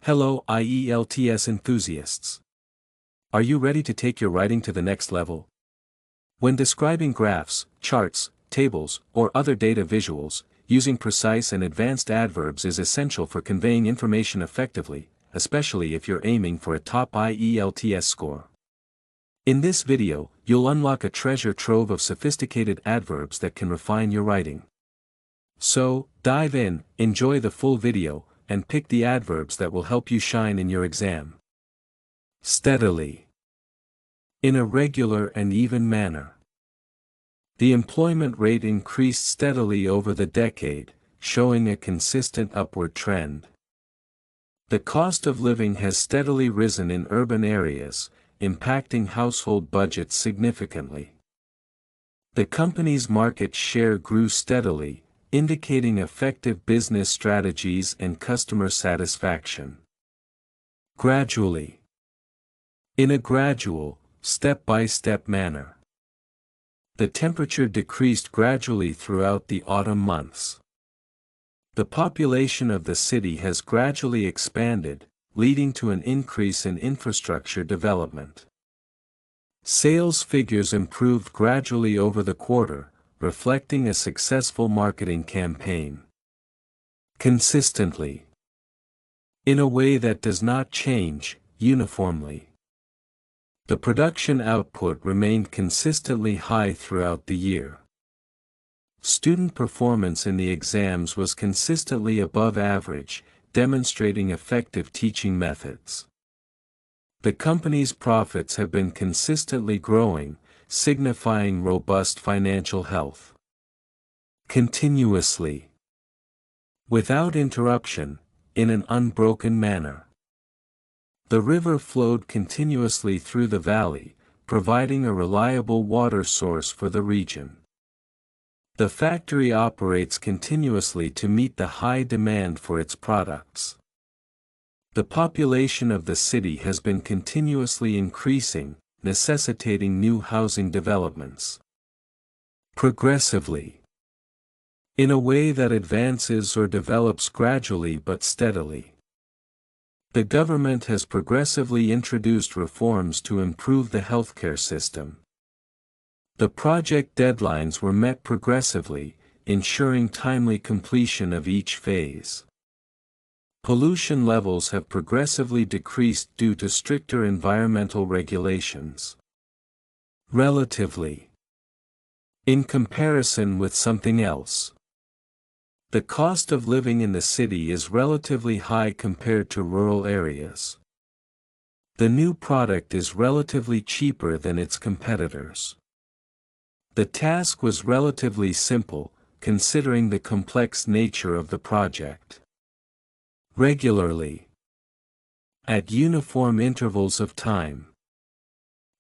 Hello IELTS enthusiasts. Are you ready to take your writing to the next level? When describing graphs, charts, tables, or other data visuals, using precise and advanced adverbs is essential for conveying information effectively, especially if you're aiming for a top IELTS score. In this video, you'll unlock a treasure trove of sophisticated adverbs that can refine your writing. So, dive in, enjoy the full video, and pick the adverbs that will help you shine in your exam. Steadily. In a regular and even manner. The employment rate increased steadily over the decade, showing a consistent upward trend. The cost of living has steadily risen in urban areas, impacting household budgets significantly. The company's market share grew steadily, indicating effective business strategies and customer satisfaction. Gradually. In a gradual, step-by-step manner. The temperature decreased gradually throughout the autumn months. The population of the city has gradually expanded, leading to an increase in infrastructure development. Sales figures improved gradually over the quarter, reflecting a successful marketing campaign. Consistently. In a way that does not change, uniformly. The production output remained consistently high throughout the year. Student performance in the exams was consistently above average, demonstrating effective teaching methods. The company's profits have been consistently growing, signifying robust financial health. Continuously. Without interruption, in an unbroken manner. The river flowed continuously through the valley, providing a reliable water source for the region. The factory operates continuously to meet the high demand for its products. The population of the city has been continuously increasing, necessitating new housing developments. Progressively. In a way that advances or develops gradually but steadily. The government has progressively introduced reforms to improve the healthcare system. The project deadlines were met progressively, ensuring timely completion of each phase. Pollution levels have progressively decreased due to stricter environmental regulations. Relatively. In comparison with something else. The cost of living in the city is relatively high compared to rural areas. The new product is relatively cheaper than its competitors. The task was relatively simple, considering the complex nature of the project. Regularly. At uniform intervals of time.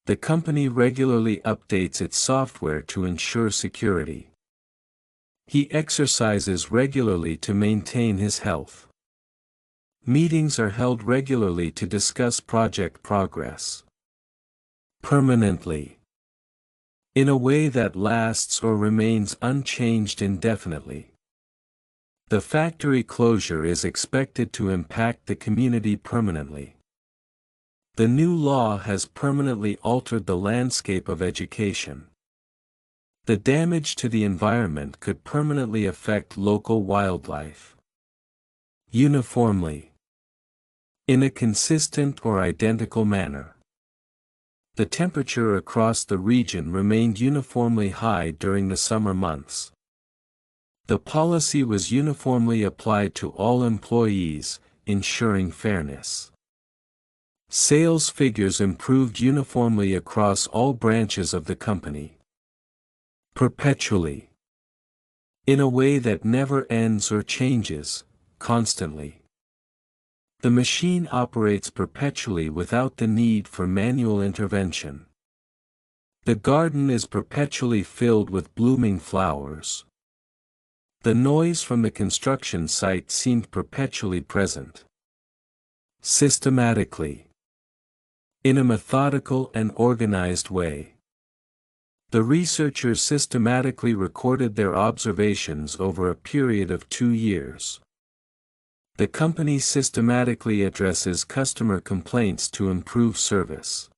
The company regularly updates its software to ensure security. He exercises regularly to maintain his health. Meetings are held regularly to discuss project progress. Permanently. In a way that lasts or remains unchanged indefinitely. The factory closure is expected to impact the community permanently. The new law has permanently altered the landscape of education. The damage to the environment could permanently affect local wildlife. Uniformly. In a consistent or identical manner. The temperature across the region remained uniformly high during the summer months. The policy was uniformly applied to all employees, ensuring fairness. Sales figures improved uniformly across all branches of the company. Perpetually. In a way that never ends or changes, constantly. The machine operates perpetually without the need for manual intervention. The garden is perpetually filled with blooming flowers. The noise from the construction site seemed perpetually present. Systematically. In a methodical and organized way. The researchers systematically recorded their observations over a period of 2 years. The company systematically addresses customer complaints to improve service.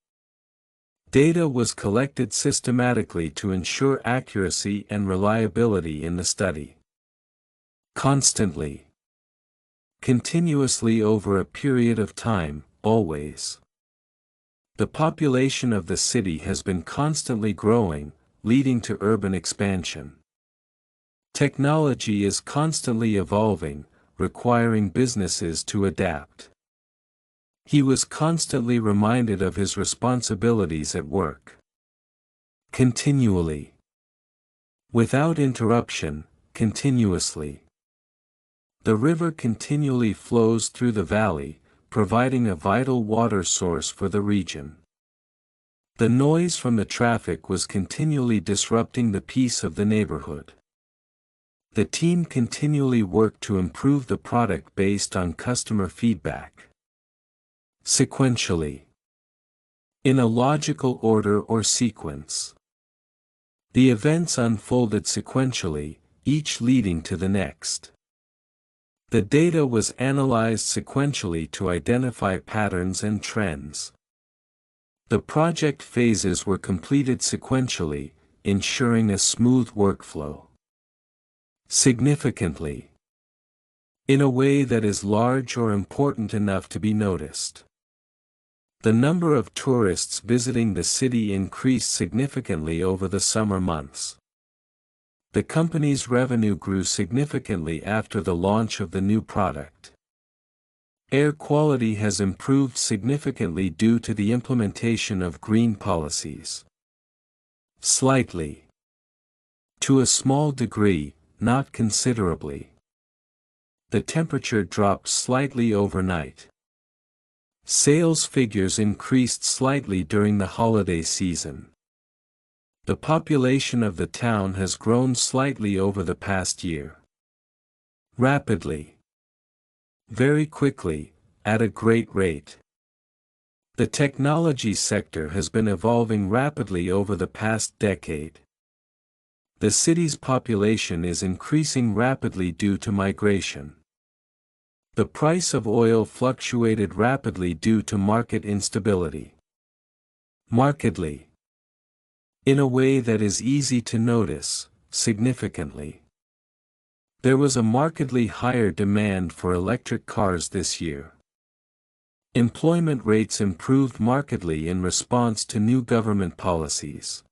Data was collected systematically to ensure accuracy and reliability in the study. Constantly. Continuously over a period of time, always. The population of the city has been constantly growing, leading to urban expansion. Technology is constantly evolving, requiring businesses to adapt. He was constantly reminded of his responsibilities at work. Continually. Without interruption, continuously. The river continually flows through the valley, providing a vital water source for the region. The noise from the traffic was continually disrupting the peace of the neighborhood. The team continually worked to improve the product based on customer feedback. Sequentially. In a logical order or sequence. The events unfolded sequentially, each leading to the next. The data was analyzed sequentially to identify patterns and trends. The project phases were completed sequentially, ensuring a smooth workflow. Significantly. In a way that is large or important enough to be noticed. The number of tourists visiting the city increased significantly over the summer months. The company's revenue grew significantly after the launch of the new product. Air quality has improved significantly due to the implementation of green policies. Slightly. To a small degree, not considerably. The temperature dropped slightly overnight. Sales figures increased slightly during the holiday season. The population of the town has grown slightly over the past year. Rapidly. Very quickly, at a great rate. The technology sector has been evolving rapidly over the past decade. The city's population is increasing rapidly due to migration. The price of oil fluctuated rapidly due to market instability. Markedly. In a way that is easy to notice, significantly. There was a markedly higher demand for electric cars this year. Employment rates improved markedly in response to new government policies.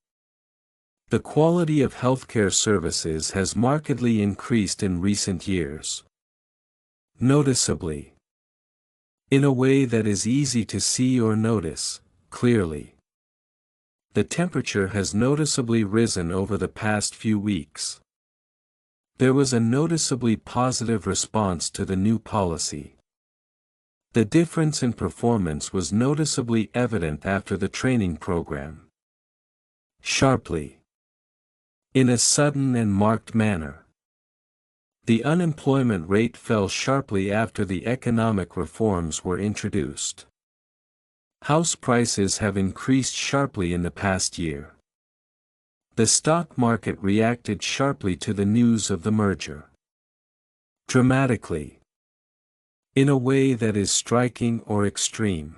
The quality of healthcare services has markedly increased in recent years. Noticeably. In a way that is easy to see or notice, clearly. The temperature has noticeably risen over the past few weeks. There was a noticeably positive response to the new policy. The difference in performance was noticeably evident after the training program. Sharply. In a sudden and marked manner. The unemployment rate fell sharply after the economic reforms were introduced. House prices have increased sharply in the past year. The stock market reacted sharply to the news of the merger. Dramatically. In a way that is striking or extreme.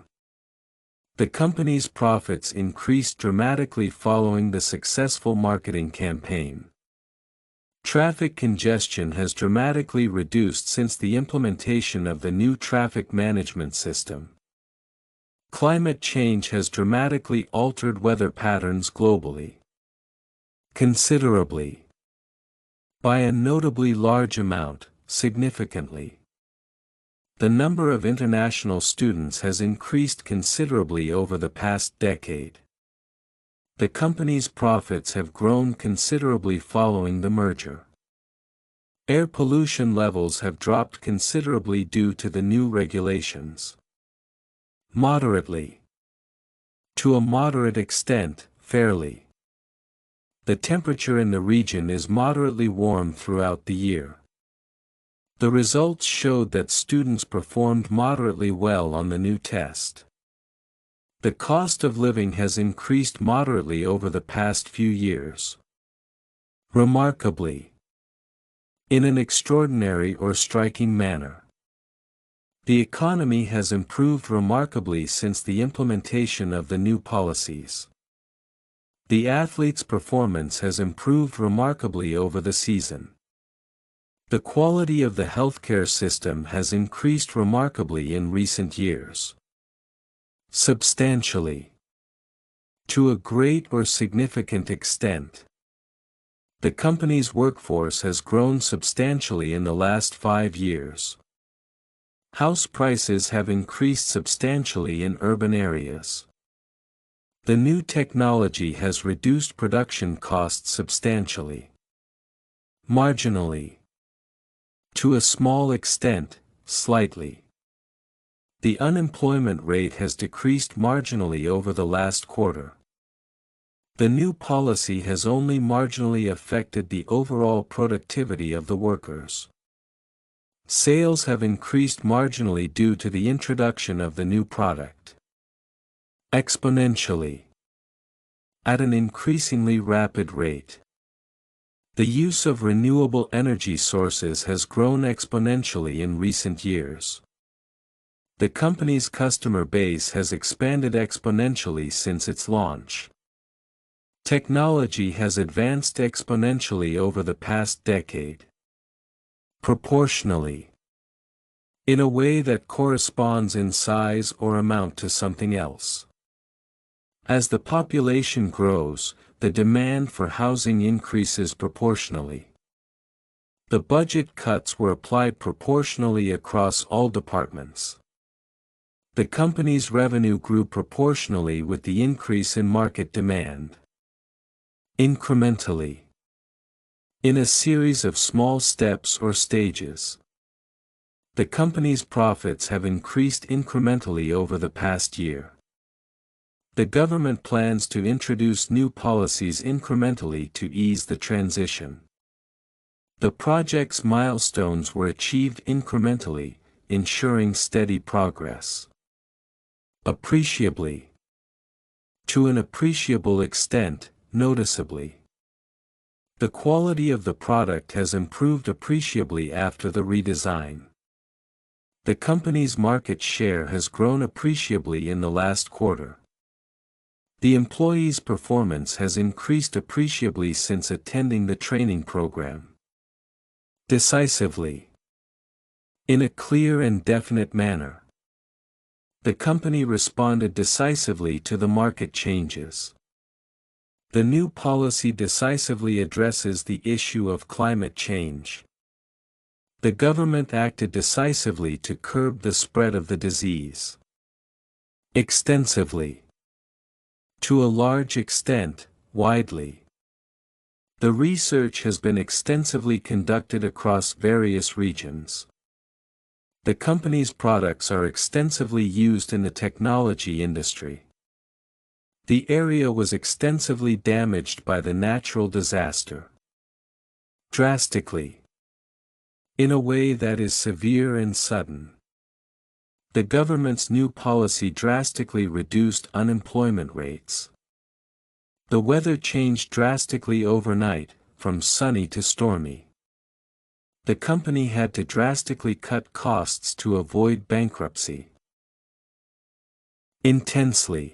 The company's profits increased dramatically following the successful marketing campaign. Traffic congestion has dramatically reduced since the implementation of the new traffic management system. Climate change has dramatically altered weather patterns globally. Considerably. By a notably large amount, significantly. The number of international students has increased considerably over the past decade. The company's profits have grown considerably following the merger. Air pollution levels have dropped considerably due to the new regulations. Moderately. To a moderate extent, fairly. The temperature in the region is moderately warm throughout the year. The results showed that students performed moderately well on the new test. The cost of living has increased moderately over the past few years. Remarkably. In an extraordinary or striking manner. The economy has improved remarkably since the implementation of the new policies. The athletes' performance has improved remarkably over the season. The quality of the healthcare system has increased remarkably in recent years. Substantially. To a great or significant extent. The company's workforce has grown substantially in the last 5 years. House prices have increased substantially in urban areas. The new technology has reduced production costs substantially. Marginally. To a small extent, slightly. The unemployment rate has decreased marginally over the last quarter. The new policy has only marginally affected the overall productivity of the workers. Sales have increased marginally due to the introduction of the new product. Exponentially. At an increasingly rapid rate. The use of renewable energy sources has grown exponentially in recent years. The company's customer base has expanded exponentially since its launch. Technology has advanced exponentially over the past decade. Proportionally. In a way that corresponds in size or amount to something else. As the population grows, the demand for housing increases proportionally. The budget cuts were applied proportionally across all departments. The company's revenue grew proportionally with the increase in market demand. Incrementally. In a series of small steps or stages. The company's profits have increased incrementally over the past year. The government plans to introduce new policies incrementally to ease the transition. The project's milestones were achieved incrementally, ensuring steady progress. Appreciably. To an appreciable extent, noticeably. The quality of the product has improved appreciably after the redesign. The company's market share has grown appreciably in the last quarter. The employee's performance has increased appreciably since attending the training program. Decisively. In a clear and definite manner. The company responded decisively to the market changes. The new policy decisively addresses the issue of climate change. The government acted decisively to curb the spread of the disease. Extensively. To a large extent, widely. The research has been extensively conducted across various regions. The company's products are extensively used in the technology industry. The area was extensively damaged by the natural disaster. Drastically. In a way that is severe and sudden. The government's new policy drastically reduced unemployment rates. The weather changed drastically overnight, from sunny to stormy. The company had to drastically cut costs to avoid bankruptcy. Intensely.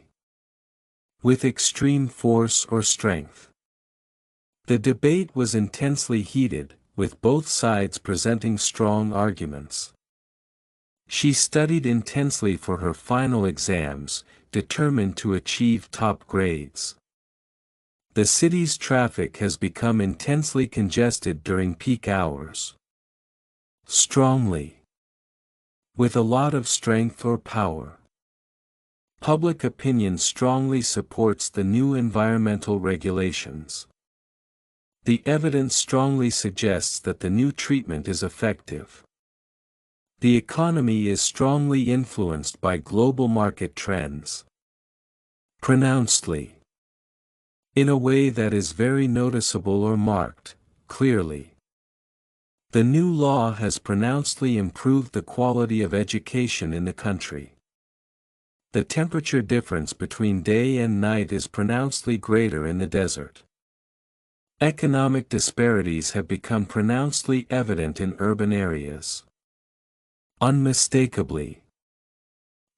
With extreme force or strength. The debate was intensely heated, with both sides presenting strong arguments. She studied intensely for her final exams, determined to achieve top grades. The city's traffic has become intensely congested during peak hours. Strongly. With a lot of strength or power. Public opinion strongly supports the new environmental regulations. The evidence strongly suggests that the new treatment is effective. The economy is strongly influenced by global market trends. Pronouncedly. In a way that is very noticeable or marked, clearly. The new law has pronouncedly improved the quality of education in the country. The temperature difference between day and night is pronouncedly greater in the desert. Economic disparities have become pronouncedly evident in urban areas. unmistakably.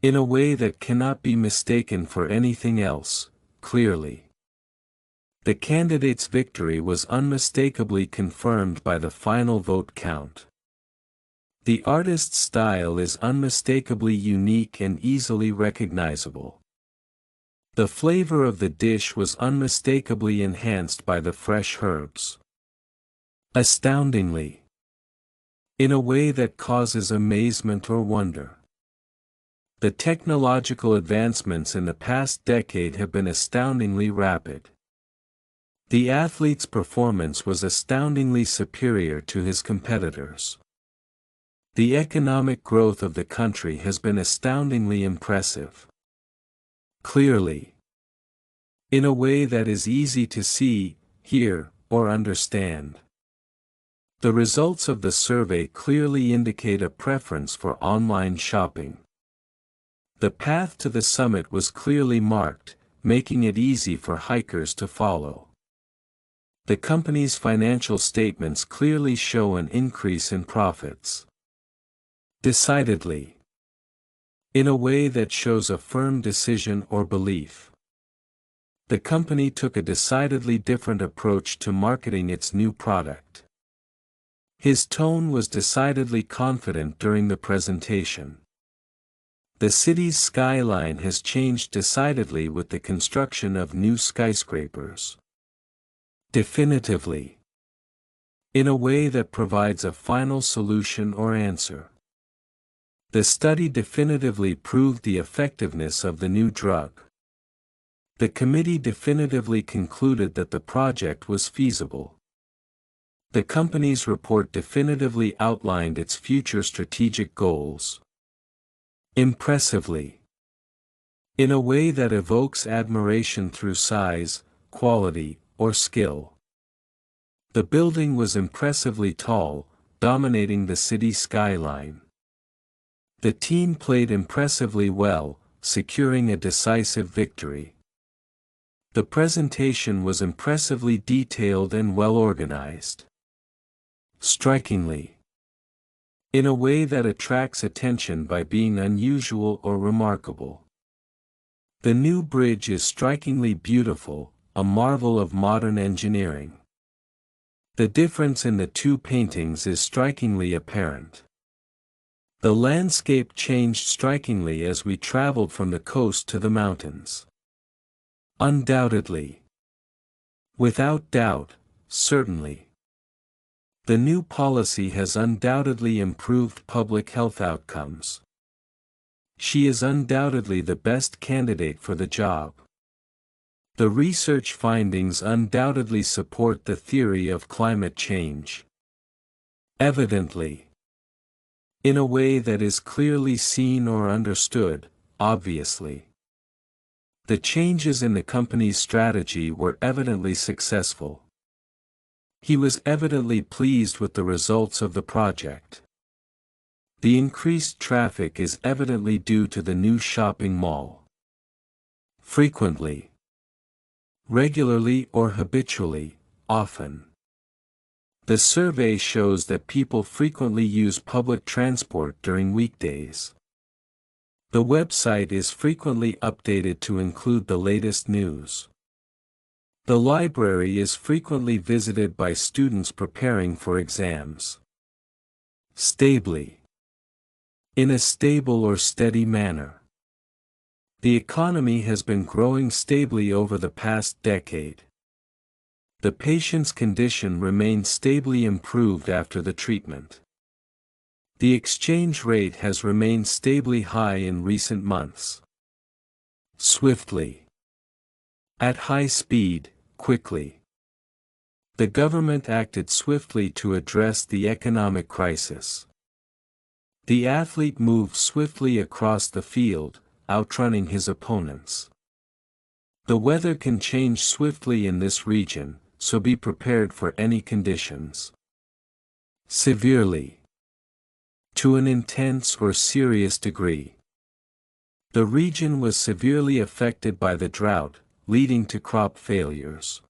In a way that cannot be mistaken for anything else, clearly. The candidate's victory was unmistakably confirmed by the final vote count. The artist's style is unmistakably unique and easily recognizable. The flavor of the dish was unmistakably enhanced by the fresh herbs. Astoundingly. In a way that causes amazement or wonder. The technological advancements in the past decade have been astoundingly rapid. The athlete's performance was astoundingly superior to his competitors. The economic growth of the country has been astoundingly impressive. Clearly. In a way that is easy to see, hear, or understand. The results of the survey clearly indicate a preference for online shopping. The path to the summit was clearly marked, making it easy for hikers to follow. The company's financial statements clearly show an increase in profits. Decidedly. In a way that shows a firm decision or belief. The company took a decidedly different approach to marketing its new product. His tone was decidedly confident during the presentation. The city's skyline has changed decidedly with the construction of new skyscrapers. Definitively. In a way that provides a final solution or answer. The study definitively proved the effectiveness of the new drug. The committee definitively concluded that the project was feasible. The company's report definitively outlined its future strategic goals. Impressively. In a way that evokes admiration through size, quality, or skill. The building was impressively tall, dominating the city skyline. The team played impressively well, securing a decisive victory. The presentation was impressively detailed and well organized. Strikingly. In a way that attracts attention by being unusual or remarkable. The new bridge is strikingly beautiful, a marvel of modern engineering. The difference in the two paintings is strikingly apparent. The landscape changed strikingly as we traveled from the coast to the mountains. Undoubtedly. Without doubt, certainly. The new policy has undoubtedly improved public health outcomes. She is undoubtedly the best candidate for the job. The research findings undoubtedly support the theory of climate change. Evidently. In a way that is clearly seen or understood, obviously. The changes in the company's strategy were evidently successful. He was evidently pleased with the results of the project. The increased traffic is evidently due to the new shopping mall. Frequently. Regularly or habitually, often. The survey shows that people frequently use public transport during weekdays. The website is frequently updated to include the latest news. The library is frequently visited by students preparing for exams. Stably. In a stable or steady manner. The economy has been growing stably over the past decade. The patient's condition remains stably improved after the treatment. The exchange rate has remained stably high in recent months. Swiftly. At high speed, quickly. The government acted swiftly to address the economic crisis. The athlete moved swiftly across the field, outrunning his opponents. The weather can change swiftly in this region, so be prepared for any conditions. Severely. To an intense or serious degree. The region was severely affected by the drought, leading to crop failures.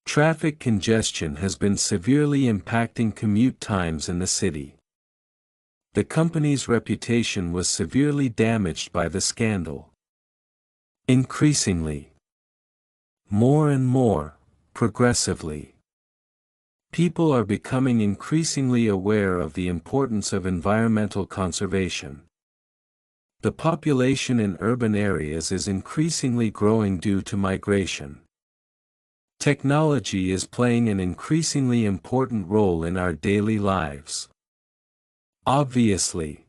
Traffic congestion has been severely impacting commute times in the city. The company's reputation was severely damaged by the scandal. Increasingly, more and more, progressively, people are becoming increasingly aware of the importance of environmental conservation. The population in urban areas is increasingly growing due to migration. Technology is playing an increasingly important role in our daily lives. Obviously,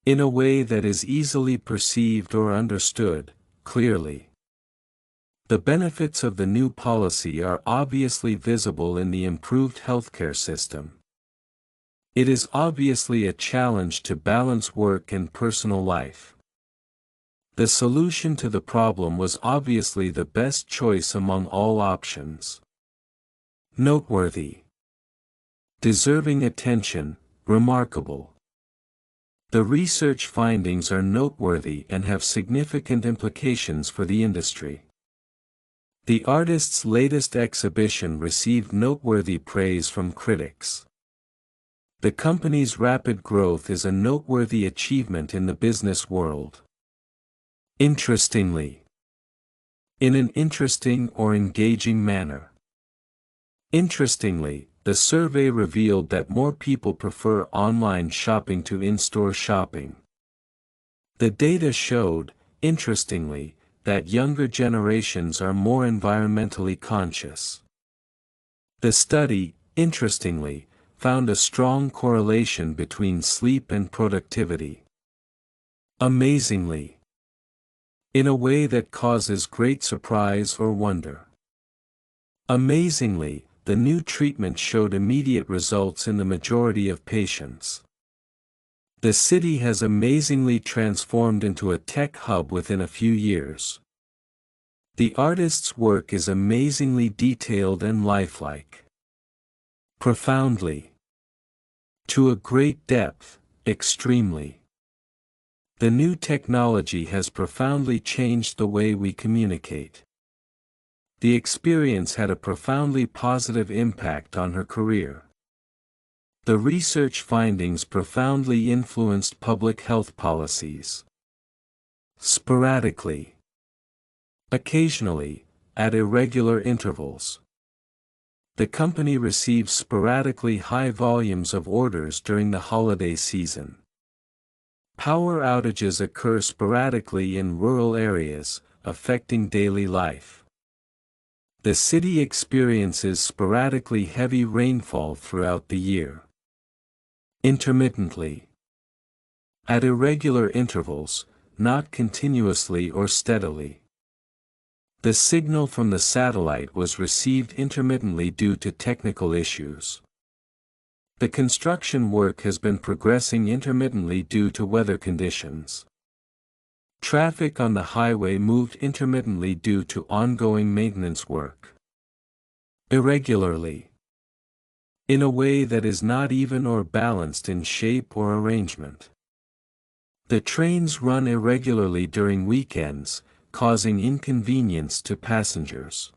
in a way that is easily perceived or understood, clearly. The benefits of the new policy are obviously visible in the improved healthcare system. It is obviously a challenge to balance work and personal life. The solution to the problem was obviously the best choice among all options. Noteworthy. Deserving attention, remarkable. The research findings are noteworthy and have significant implications for the industry. The artist's latest exhibition received noteworthy praise from critics. The company's rapid growth is a noteworthy achievement in the business world. Interestingly. In an interesting or engaging manner. Interestingly, the survey revealed that more people prefer online shopping to in-store shopping. The data showed, interestingly, that younger generations are more environmentally conscious. The study, interestingly, found a strong correlation between sleep and productivity. Amazingly. In a way that causes great surprise or wonder. Amazingly, the new treatment showed immediate results in the majority of patients. The city has amazingly transformed into a tech hub within a few years. The artist's work is amazingly detailed and lifelike. Profoundly. To a great depth, extremely. The new technology has profoundly changed the way we communicate. The experience had a profoundly positive impact on her career. The research findings profoundly influenced public health policies. Sporadically. Occasionally, at irregular intervals. The company receives sporadically high volumes of orders during the holiday season. Power outages occur sporadically in rural areas, affecting daily life. The city experiences sporadically heavy rainfall throughout the year. Intermittently. At irregular intervals, not continuously or steadily. The signal from the satellite was received intermittently due to technical issues. The construction work has been progressing intermittently due to weather conditions. Traffic on the highway moved intermittently due to ongoing maintenance work. Irregularly. In a way that is not even or balanced in shape or arrangement. The trains run irregularly during weekends, causing inconvenience to passengers.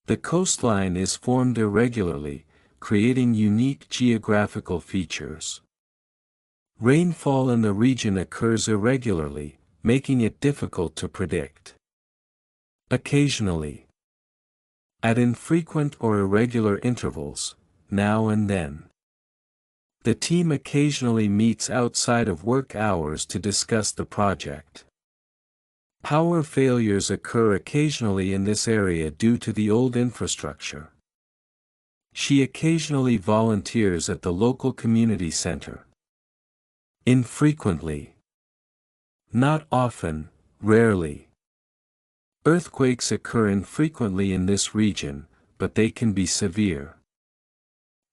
The coastline is formed irregularly, creating unique geographical features. Rainfall in the region occurs irregularly, making it difficult to predict. Occasionally. At infrequent or irregular intervals, now and then. The team occasionally meets outside of work hours to discuss the project. Power failures occur occasionally in this area due to the old infrastructure. She occasionally volunteers at the local community center. Infrequently. Not often, rarely. Earthquakes occur infrequently in this region, but they can be severe.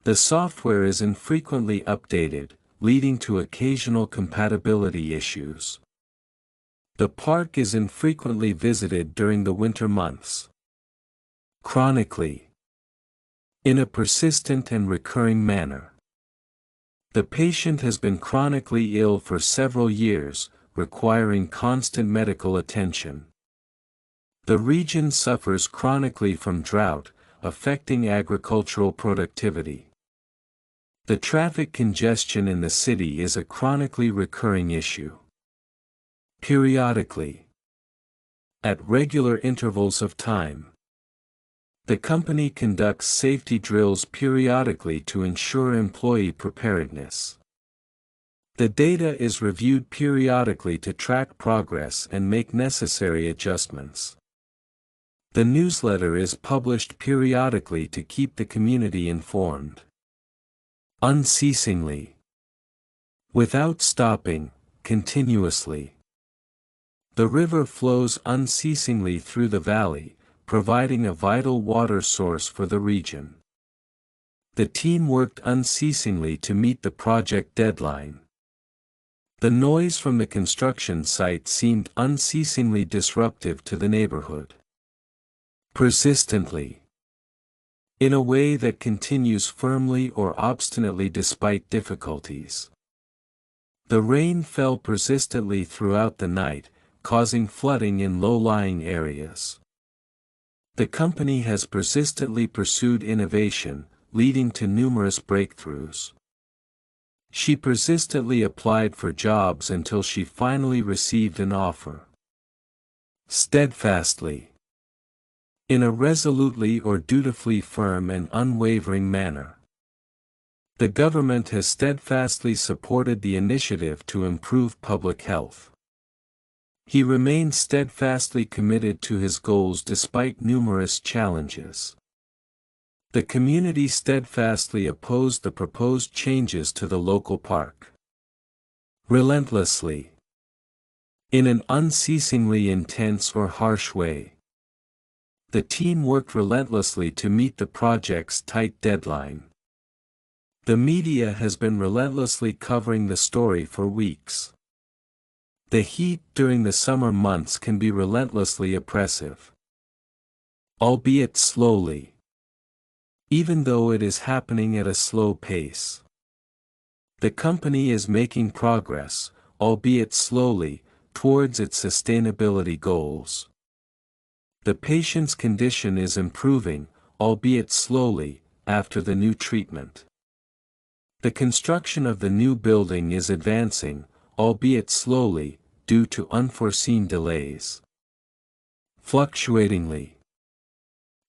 The software is infrequently updated, leading to occasional compatibility issues. The park is infrequently visited during the winter months. Chronically. In a persistent and recurring manner. The patient has been chronically ill for several years, requiring constant medical attention. The region suffers chronically from drought, affecting agricultural productivity. The traffic congestion in the city is a chronically recurring issue. Periodically. At regular intervals of time. The company conducts safety drills periodically to ensure employee preparedness. The data is reviewed periodically to track progress and make necessary adjustments. The newsletter is published periodically to keep the community informed. Unceasingly. Without stopping, continuously. The river flows unceasingly through the valley, providing a vital water source for the region. The team worked unceasingly to meet the project deadline. The noise from the construction site seemed unceasingly disruptive to the neighborhood. Persistently. In a way that continues firmly or obstinately despite difficulties. The rain fell persistently throughout the night, causing flooding in low-lying areas. The company has persistently pursued innovation, leading to numerous breakthroughs. She persistently applied for jobs until she finally received an offer. Steadfastly. In a resolutely or dutifully firm and unwavering manner. The government has steadfastly supported the initiative to improve public health. He remains steadfastly committed to his goals despite numerous challenges. The community steadfastly opposed the proposed changes to the local park. Relentlessly. In an unceasingly intense or harsh way. The team worked relentlessly to meet the project's tight deadline. The media has been relentlessly covering the story for weeks. The heat during the summer months can be relentlessly oppressive. Albeit slowly. Even though it is happening at a slow pace. The company is making progress, albeit slowly, towards its sustainability goals. The patient's condition is improving, albeit slowly, after the new treatment. The construction of the new building is advancing, albeit slowly, due to unforeseen delays. Fluctuatingly.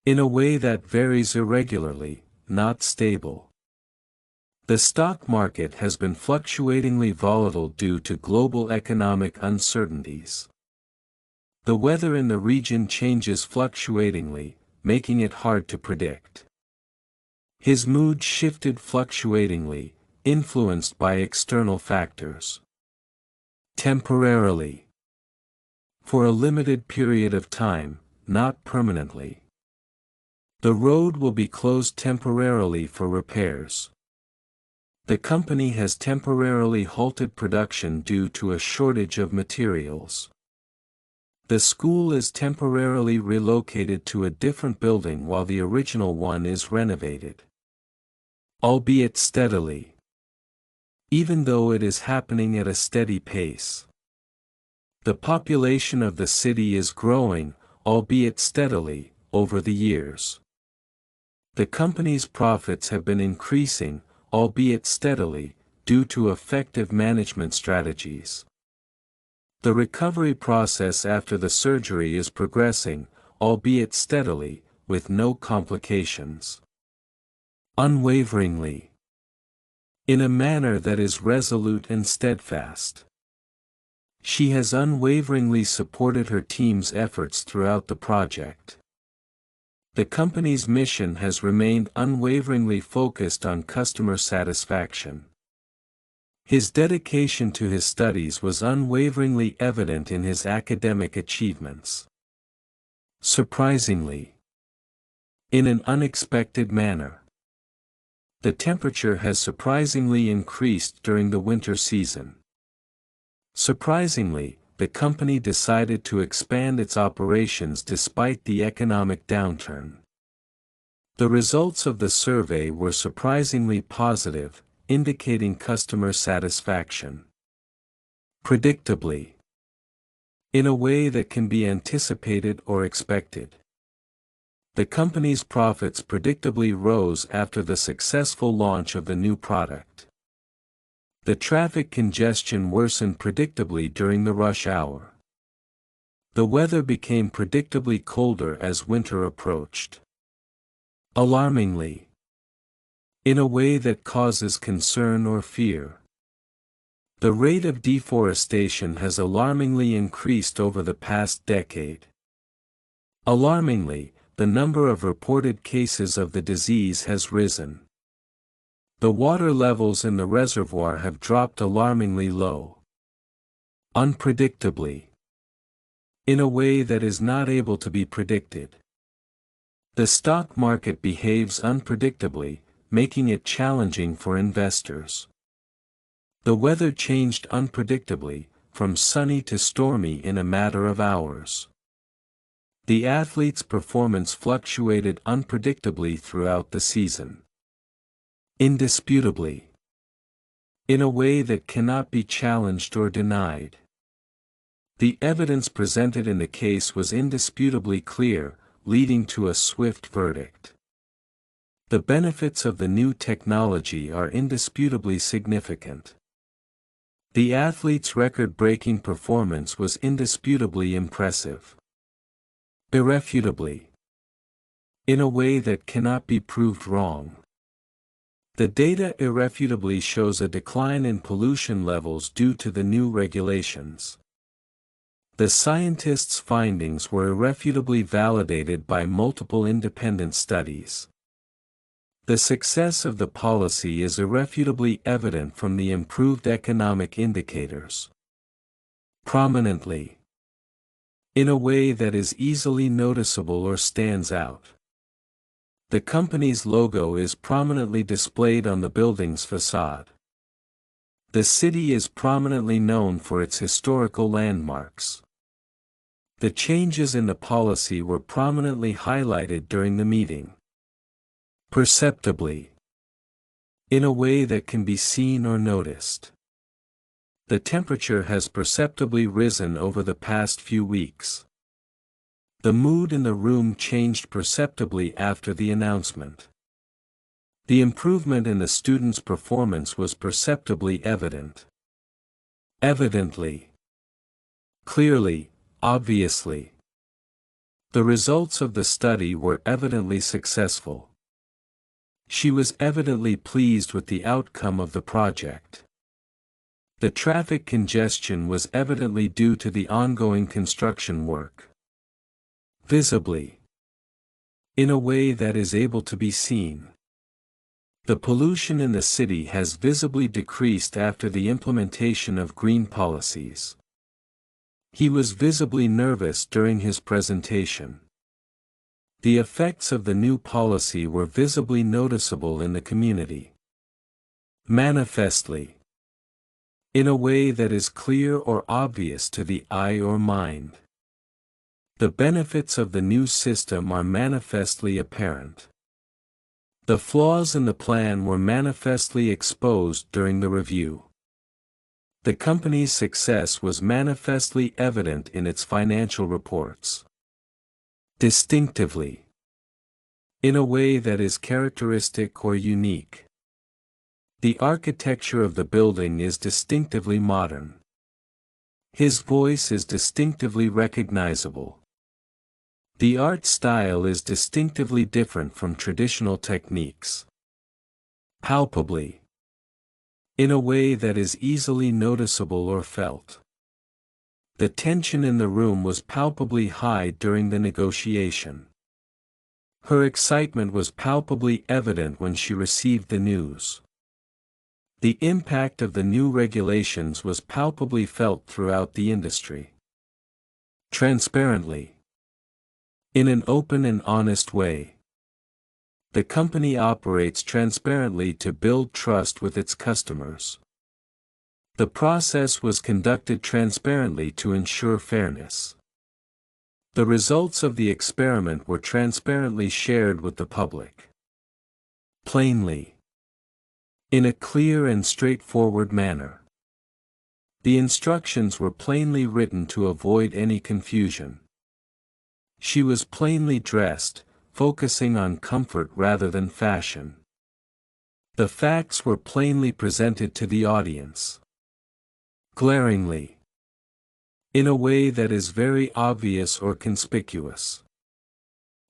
In a way that varies irregularly, not stable. The stock market has been fluctuatingly volatile due to global economic uncertainties. The weather in the region changes fluctuatingly, making it hard to predict. His mood shifted fluctuatingly, influenced by external factors. Temporarily. For a limited period of time, not permanently. The road will be closed temporarily for repairs. The company has temporarily halted production due to a shortage of materials. The school is temporarily relocated to a different building while the original one is renovated. Albeit steadily. Even though it is happening at a steady pace. The population of the city is growing, albeit steadily, over the years. The company's profits have been increasing, albeit steadily, due to effective management strategies. The recovery process after the surgery is progressing, albeit steadily, with no complications. Unwaveringly. In a manner that is resolute and steadfast. She has unwaveringly supported her team's efforts throughout the project. The company's mission has remained unwaveringly focused on customer satisfaction. His dedication to his studies was unwaveringly evident in his academic achievements. Surprisingly. In an unexpected manner. The temperature has surprisingly increased during the winter season. Surprisingly, the company decided to expand its operations despite the economic downturn. The results of the survey were surprisingly positive, indicating customer satisfaction. Predictably. In a way that can be anticipated or expected. The company's profits predictably rose after the successful launch of the new product. The traffic congestion worsened predictably during the rush hour. The weather became predictably colder as winter approached. Alarmingly. In a way that causes concern or fear. The rate of deforestation has alarmingly increased over the past decade. Alarmingly, the number of reported cases of the disease has risen. The water levels in the reservoir have dropped alarmingly low. Unpredictably. In a way that is not able to be predicted. The stock market behaves unpredictably, making it challenging for investors. The weather changed unpredictably, from sunny to stormy in a matter of hours. The athlete's performance fluctuated unpredictably throughout the season. Indisputably. In a way that cannot be challenged or denied. The evidence presented in the case was indisputably clear, leading to a swift verdict. The benefits of the new technology are indisputably significant. The athlete's record-breaking performance was indisputably impressive. Irrefutably. In a way that cannot be proved wrong. The data irrefutably shows a decline in pollution levels due to the new regulations. The scientists' findings were irrefutably validated by multiple independent studies. The success of the policy is irrefutably evident from the improved economic indicators. Prominently. In a way that is easily noticeable or stands out. The company's logo is prominently displayed on the building's facade. The city is prominently known for its historical landmarks. The changes in the policy were prominently highlighted during the meeting. Perceptibly. In a way that can be seen or noticed. The temperature has perceptibly risen over the past few weeks. The mood in the room changed perceptibly after the announcement. The improvement in the students' performance was perceptibly evident. Evidently. Clearly, obviously. The results of the study were evidently successful. She was evidently pleased with the outcome of the project. The traffic congestion was evidently due to the ongoing construction work. Visibly. In a way that is able to be seen. The pollution in the city has visibly decreased after the implementation of green policies. He was visibly nervous during his presentation. The effects of the new policy were visibly noticeable in the community. Manifestly. In a way that is clear or obvious to the eye or mind. The benefits of the new system are manifestly apparent. The flaws in the plan were manifestly exposed during the review. The company's success was manifestly evident in its financial reports. Distinctively. In a way that is characteristic or unique. The architecture of the building is distinctively modern. His voice is distinctively recognizable. The art style is distinctively different from traditional techniques. Palpably. In a way that is easily noticeable or felt. The tension in the room was palpably high during the negotiation. Her excitement was palpably evident when she received the news. The impact of the new regulations was palpably felt throughout the industry. Transparently. In an open and honest way. The company operates transparently to build trust with its customers. The process was conducted transparently to ensure fairness. The results of the experiment were transparently shared with the public. Plainly. In a clear and straightforward manner. The instructions were plainly written to avoid any confusion. She was plainly dressed, focusing on comfort rather than fashion. The facts were plainly presented to the audience. Glaringly. In a way that is very obvious or conspicuous.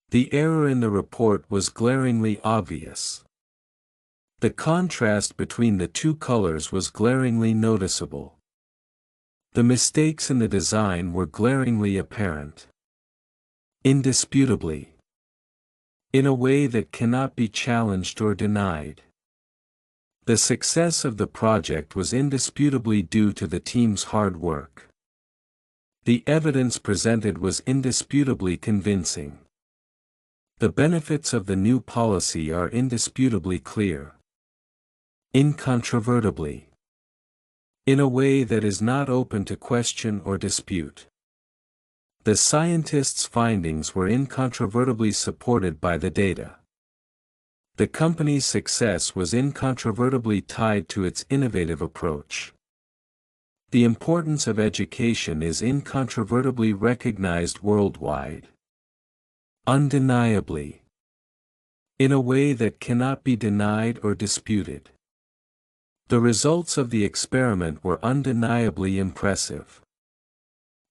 The error in the report was glaringly obvious. The contrast between the two colors was glaringly noticeable. The mistakes in the design were glaringly apparent. Indisputably. In a way that cannot be challenged or denied. The success of the project was indisputably due to the team's hard work. The evidence presented was indisputably convincing. The benefits of the new policy are indisputably clear. Incontrovertibly. In a way that is not open to question or dispute. The scientists' findings were incontrovertibly supported by the data. The company's success was incontrovertibly tied to its innovative approach. The importance of education is incontrovertibly recognized worldwide. Undeniably. In a way that cannot be denied or disputed. The results of the experiment were undeniably impressive.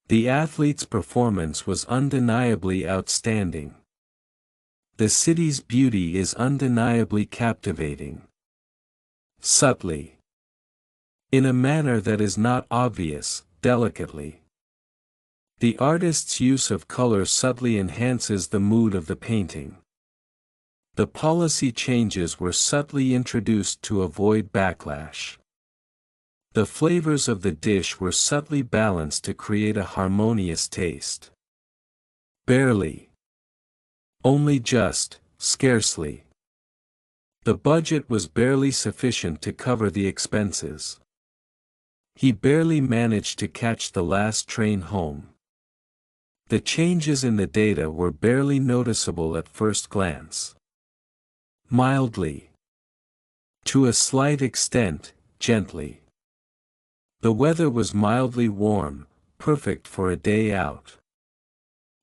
The athlete's performance was undeniably outstanding. The city's beauty is undeniably captivating. Subtly. In a manner that is not obvious, delicately. The artist's use of color subtly enhances the mood of the painting. The policy changes were subtly introduced to avoid backlash. The flavors of the dish were subtly balanced to create a harmonious taste. Barely. Only just, scarcely. The budget was barely sufficient to cover the expenses. He barely managed to catch the last train home. The changes in the data were barely noticeable at first glance. Mildly. To a slight extent, gently. The weather was mildly warm, perfect for a day out.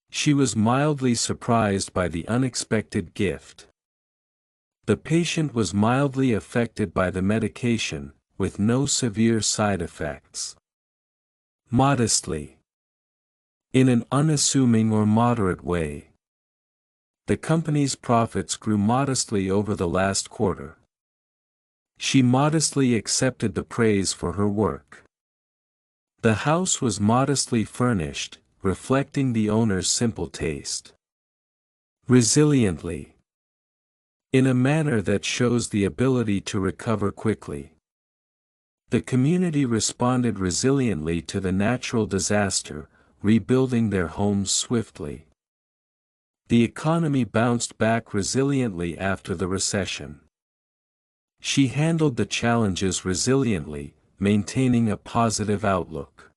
She was mildly surprised by the unexpected gift. The patient was mildly affected by the medication, with no severe side effects. Modestly. In an unassuming or moderate way. The company's profits grew modestly over the last quarter. She modestly accepted the praise for her work. The house was modestly furnished, reflecting the owner's simple taste. Resiliently. In a manner that shows the ability to recover quickly. The community responded resiliently to the natural disaster, rebuilding their homes swiftly. The economy bounced back resiliently after the recession. She handled the challenges resiliently, maintaining a positive outlook.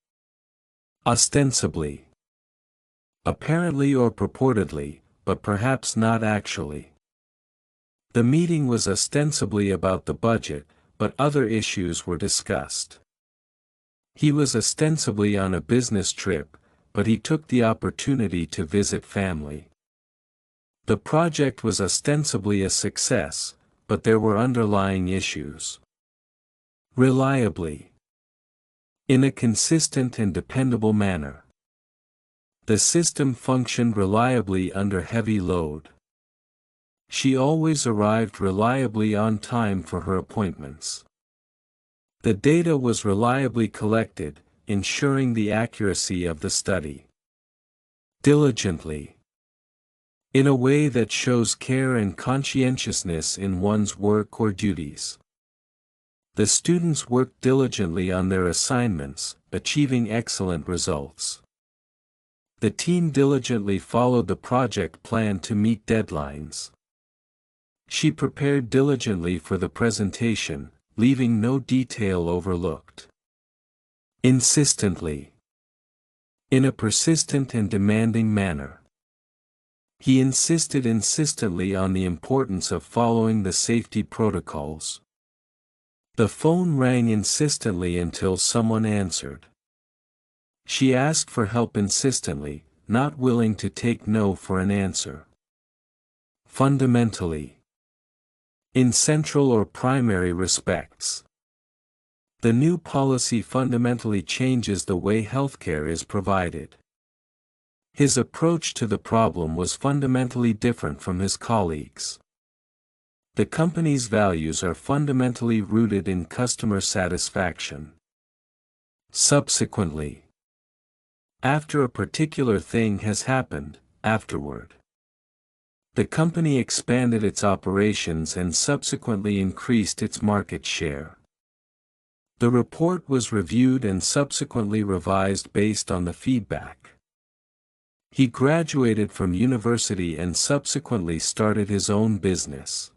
Ostensibly. Apparently or purportedly, but perhaps not actually. The meeting was ostensibly about the budget, but other issues were discussed. He was ostensibly on a business trip, but he took the opportunity to visit family. The project was ostensibly a success, but there were underlying issues. Reliably. In a consistent and dependable manner. The system functioned reliably under heavy load. She always arrived reliably on time for her appointments. The data was reliably collected, ensuring the accuracy of the study. Diligently. In a way that shows care and conscientiousness in one's work or duties. The students worked diligently on their assignments, achieving excellent results. The team diligently followed the project plan to meet deadlines. She prepared diligently for the presentation, leaving no detail overlooked. Insistently. In a persistent and demanding manner. He insisted insistently on the importance of following the safety protocols. The phone rang insistently until someone answered. She asked for help insistently, not willing to take no for an answer. Fundamentally. In central or primary respects. The new policy fundamentally changes the way healthcare is provided. His approach to the problem was fundamentally different from his colleagues. The company's values are fundamentally rooted in customer satisfaction. Subsequently. After a particular thing has happened, afterward. The company expanded its operations and subsequently increased its market share. The report was reviewed and subsequently revised based on the feedback. He graduated from university and subsequently started his own business.